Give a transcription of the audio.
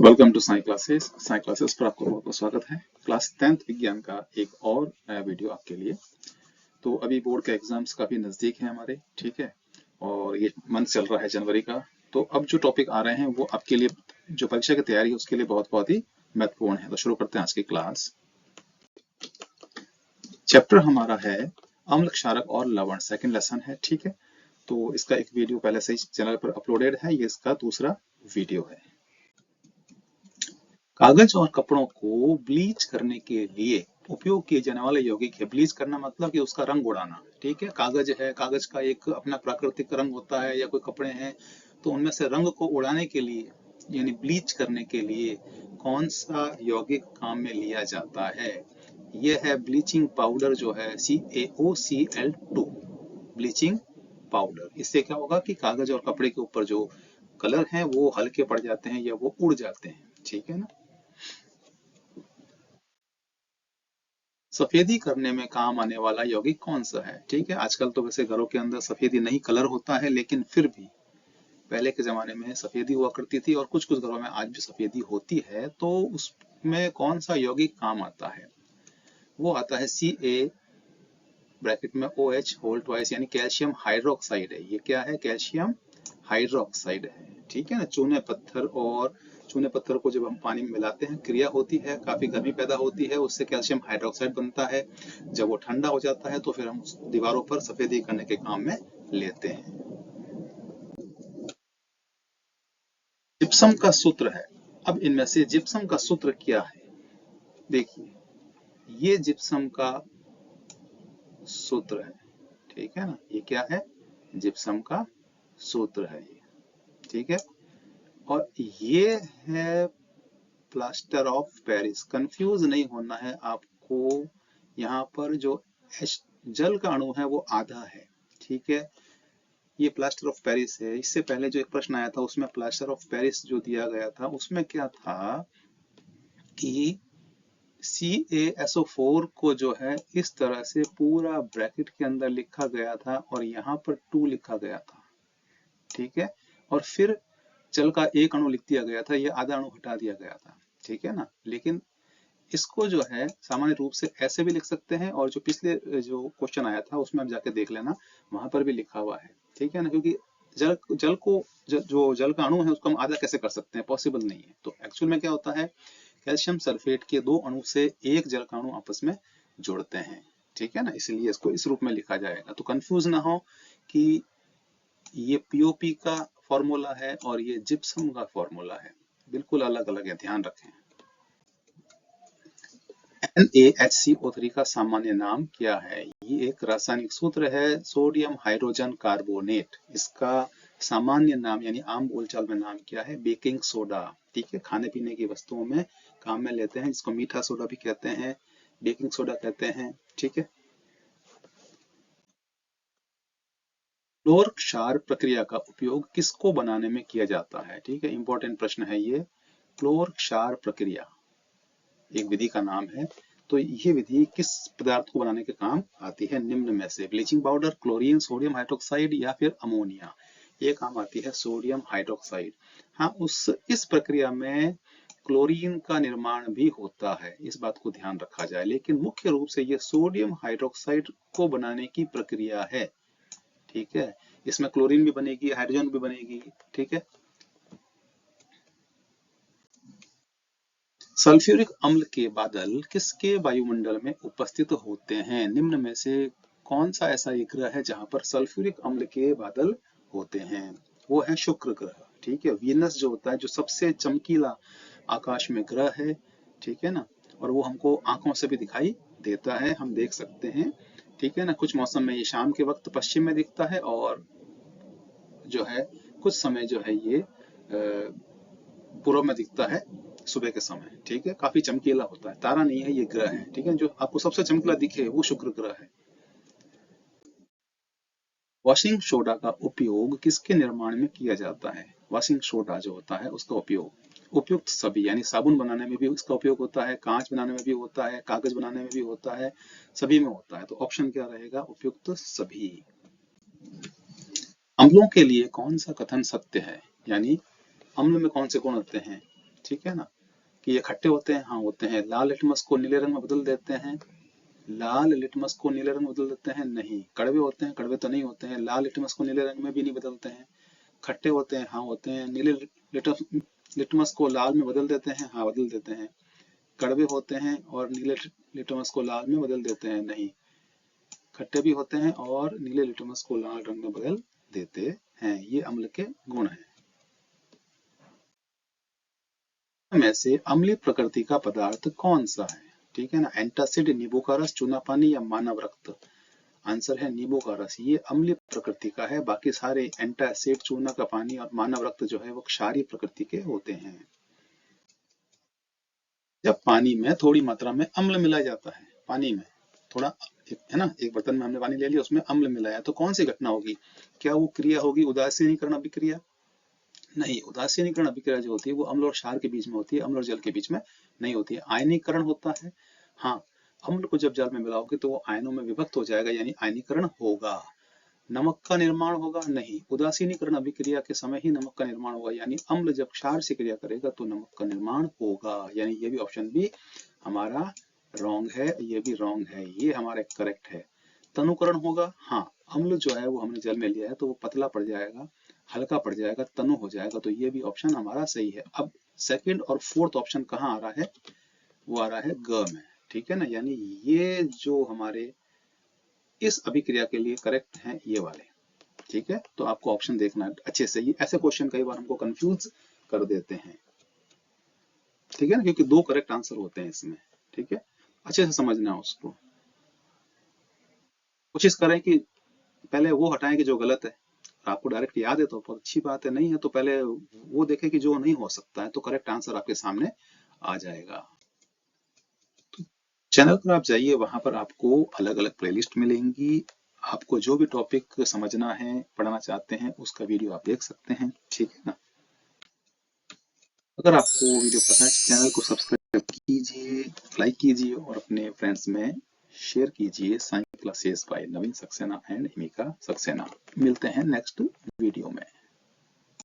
Welcome to Sai classes. Sai classes पर आपको बहुत बहुत स्वागत है। क्लास 10th विज्ञान का एक और नया वीडियो आपके लिए। तो अभी बोर्ड के एग्जाम्स काफी नजदीक हैं हमारे, ठीक है, और ये मंथ चल रहा है जनवरी का। तो अब जो टॉपिक आ रहे हैं वो आपके लिए, जो परीक्षा की तैयारी है उसके लिए बहुत बहुत ही महत्वपूर्ण है। तो शुरू करते हैं आज की क्लास। चैप्टर हमारा है अम्ल, क्षारक और लवण, सेकंड लेसन है, ठीक है। तो इसका एक वीडियो पहले से ही चैनल पर अपलोडेड है, ये इसका दूसरा वीडियो है। कागज और कपड़ों को ब्लीच करने के लिए उपयोग किए जाने वाले यौगिक है। ब्लीच करना मतलब कि उसका रंग उड़ाना, ठीक है। कागज है, कागज का एक अपना प्राकृतिक रंग होता है, या कोई कपड़े हैं तो उनमें से रंग को उड़ाने के लिए यानी ब्लीच करने के लिए कौन सा यौगिक काम में लिया जाता है? यह है ब्लीचिंग पाउडर, जो है CaOCl2 ब्लीचिंग पाउडर। इससे क्या होगा कि कागज और कपड़े के ऊपर जो कलर हैं वो हल्के पड़ जाते हैं या वो उड़ जाते हैं, ठीक है ना। सफेदी करने में काम आने वाला यौगिक कौन सा है? ठीक है, आजकल तो वैसे घरों के अंदर सफेदी नहीं कलर होता है, लेकिन फिर भी पहले के जमाने में सफेदी हुआ करती थी, और कुछ कुछ घरों में आज भी सफेदी होती है। तो उसमें कौन सा यौगिक काम आता है? वो आता है Ca ब्रैकेट में OH होल ट्वाइस, यानी कैल्शियम हाइड्रोक्साइड है। ये क्या है? कैल्शियम हाइड्रोक्साइड है, ठीक है ना। चूने पत्थर, और चूने पत्थर को जब हम पानी में मिलाते हैं, क्रिया होती है, काफी गर्मी पैदा होती है, उससे कैल्शियम हाइड्रोक्साइड बनता है। जब वो ठंडा हो जाता है तो फिर हम उस दीवारों पर सफेदी करने के काम में लेते हैं। जिप्सम का सूत्र है। अब इनमें से जिप्सम का सूत्र क्या है? देखिए, ये जिप्सम का सूत्र है, ठीक है ना। ये क्या है? जिप्सम का सूत्र है ये, ठीक है। और ये है प्लास्टर ऑफ पेरिस। कंफ्यूज नहीं होना है आपको। यहाँ पर जो जल का अणु है वो आधा है, ठीक है। ये प्लास्टर ऑफ पेरिस है। इससे पहले जो एक प्रश्न आया था उसमें प्लास्टर ऑफ पेरिस जो दिया गया था उसमें क्या था कि CaSO4 को जो है इस तरह से पूरा ब्रैकेट के अंदर लिखा गया था, और यहाँ पर 2 लिखा गया था, ठीक है। और फिर जल का एक अणु लिख दिया गया था, ये आधा अणु हटा दिया गया था, ठीक है ना। लेकिन इसको जो है सामान्य रूप से ऐसे भी लिख सकते हैं, और जो पिछले जो क्वेश्चन आया था उसमें आप जाके देख लेना, वहां पर भी लिखा हुआ है, ठीक है ना। क्योंकि जल को जो जल का अणु है उसको हम आधा कैसे कर सकते हैं? पॉसिबल नहीं है। तो एक्चुअल में क्या होता है, कैल्शियम सल्फेट के 2 अणु से एक जल का अणु आपस में जुड़ते हैं, ठीक है ना। इसलिए इसको इस रूप में लिखा जाएगा। तो कंफ्यूज ना हो कि ये POP का फॉर्मूला है और ये जिप्सम का फॉर्मूला है, बिल्कुल अलग अलग है, ध्यान रखें। NaHCO3 का सामान्य नाम क्या है? ये एक रासायनिक सूत्र है, सोडियम हाइड्रोजन कार्बोनेट। इसका सामान्य नाम यानी आम बोलचाल में नाम क्या है? बेकिंग सोडा, ठीक है। खाने पीने की वस्तुओं में काम में लेते हैं, जिसको मीठा सोडा भी कहते हैं, बेकिंग सोडा कहते हैं, ठीक है। क्लोर क्षार प्रक्रिया का उपयोग किसको बनाने में किया जाता है? ठीक है, इंपॉर्टेंट प्रश्न है ये। क्लोर क्षार प्रक्रिया एक विधि का नाम है। तो ये विधि किस पदार्थ को बनाने के काम आती है? निम्न में से bleaching powder, chlorine, sodium hydroxide या फिर अमोनिया? ये काम आती है सोडियम हाइड्रोक्साइड। हाँ, इस प्रक्रिया में क्लोरीन का निर्माण भी होता है, इस बात को ध्यान रखा जाए, लेकिन मुख्य रूप से ये सोडियम हाइड्रोक्साइड को बनाने की प्रक्रिया है, ठीक है। इसमें क्लोरीन भी बनेगी, हाइड्रोजन भी बनेगी, ठीक है। सल्फ्यूरिक अम्ल के बादल किसके वायुमंडल में उपस्थित होते हैं? निम्न में से कौन सा ऐसा एक ग्रह है जहां पर सल्फ्यूरिक अम्ल के बादल होते हैं? वो है शुक्र ग्रह, ठीक है। वीनस जो होता है, जो सबसे चमकीला आकाश में ग्रह है, ठीक है ना, और वो हमको आंखों से भी दिखाई देता है, हम देख सकते हैं, ठीक है ना। कुछ मौसम में ये शाम के वक्त पश्चिम में दिखता है, और जो है कुछ समय जो है ये पूर्व में दिखता है सुबह के समय, ठीक है। काफी चमकीला होता है, तारा नहीं है, ये ग्रह है, ठीक है। जो आपको सबसे चमकीला दिखे वो शुक्र ग्रह है। वॉशिंग सोडा का उपयोग किसके निर्माण में किया जाता है? वॉशिंग सोडा जो होता है उसका उपयोग उपयुक्त सभी, यानी साबुन बनाने में भी उसका उपयोग होता है, कांच बनाने में भी होता है, कागज बनाने में भी होता है, सभी में होता है। तो ऑप्शन क्या रहेगा? उपयुक्त सभी। अम्लों के लिए कौन सा कथन सत्य है? यानी अम्ल में कौन से गुण होते हैं? ठीक है ना, कि ये खट्टे होते हैं, हाँ होते हैं। लाल लिटमस को नीले रंग में बदल देते हैं, लाल लिटमस को नीले रंग में बदल देते हैं, नहीं। कड़वे होते हैं, कड़वे तो नहीं होते हैं। लाल लिटमस को नीले रंग में भी नहीं बदलते हैं। खट्टे होते हैं, हाँ होते हैं। नीले लिटमस को लाल में बदल देते हैं, हाँ बदल देते हैं। कड़वे होते हैं और नीले लिटमस को लाल में बदल देते हैं, नहीं। खट्टे भी होते हैं और नीले लिटमस को लाल रंग में बदल देते हैं। ये अम्ल के गुण हैं। में से अम्लीय प्रकृति का पदार्थ कौन सा है? ठीक है ना, एंटासिड, नींबू का रस, चूना पानी या मानव रक्त? आंसर है नींबू का रस। ये अम्लीय प्रकृति का है, बाकी सारे एंटासिड, चूना का पानी और मानव रक्त जो है वो क्षारीय प्रकृति के होते हैं। जब पानी में थोड़ी मात्रा में अम्ल मिलाया जाता है, पानी में थोड़ा है ना, एक बर्तन में हमने पानी ले लिया, उसमें अम्ल मिलाया, तो कौन सी घटना होगी? क्या वो क्रिया होगी उदासीनीकरण अभिक्रिया? नहीं, उदासीनीकरण अभिक्रिया जो होती है वो अम्ल और क्षार के बीच में होती है, अम्ल और जल के बीच में नहीं होती है। आयनीकरण होता है, हाँ। अम्ल को जब जल में मिलाओगे तो वो आयनों में विभक्त हो जाएगा, यानी आयनीकरण होगा। नमक का निर्माण होगा, नहीं। उदासीनीकरण अभिक्रिया के समय ही नमक का निर्माण होगा, यानी अम्ल जब क्षार से क्रिया करेगा तो नमक का निर्माण होगा, यानी ये भी ऑप्शन बी हमारा रॉन्ग है, ये भी रॉन्ग है, ये हमारा करेक्ट है। तनुकरण होगा, हाँ। अम्ल जो है वो हमने जल में लिया है तो वो पतला पड़ जाएगा, हल्का पड़ जाएगा, तनु हो जाएगा, तो ये भी ऑप्शन हमारा सही है। अब सेकंड और फोर्थ ऑप्शन कहाँ आ रहा है? वो आ रहा है ग में, ठीक है ना, यानी ये जो हमारे इस अभिक्रिया के लिए करेक्ट हैं ये वाले, ठीक है। तो आपको ऑप्शन देखना अच्छे से, ये ऐसे क्वेश्चन कई बार हमको कंफ्यूज कर देते हैं, ठीक है ना, क्योंकि दो करेक्ट आंसर होते हैं इसमें, ठीक है। अच्छे से समझना उसको, कोशिश करें कि पहले वो हटाएं कि जो गलत है। आपको डायरेक्ट याद है तो बहुत अच्छी बात है, नहीं है तो पहले वो देखें कि जो नहीं हो सकता है, तो करेक्ट आंसर आपके सामने आ जाएगा। चैनल पर आप जाइए, वहां पर आपको अलग अलग प्लेलिस्ट मिलेंगी। आपको जो भी टॉपिक समझना है, पढ़ना चाहते हैं, उसका वीडियो आप देख सकते हैं, ठीक है ना। अगर आपको वीडियो पसंद है, चैनल को सब्सक्राइब कीजिए, लाइक कीजिए और अपने फ्रेंड्स में शेयर कीजिए। Science classes bye Naveen Saxena and Himika Saxena. मिलते हैं नेक्स्ट वीडियो में।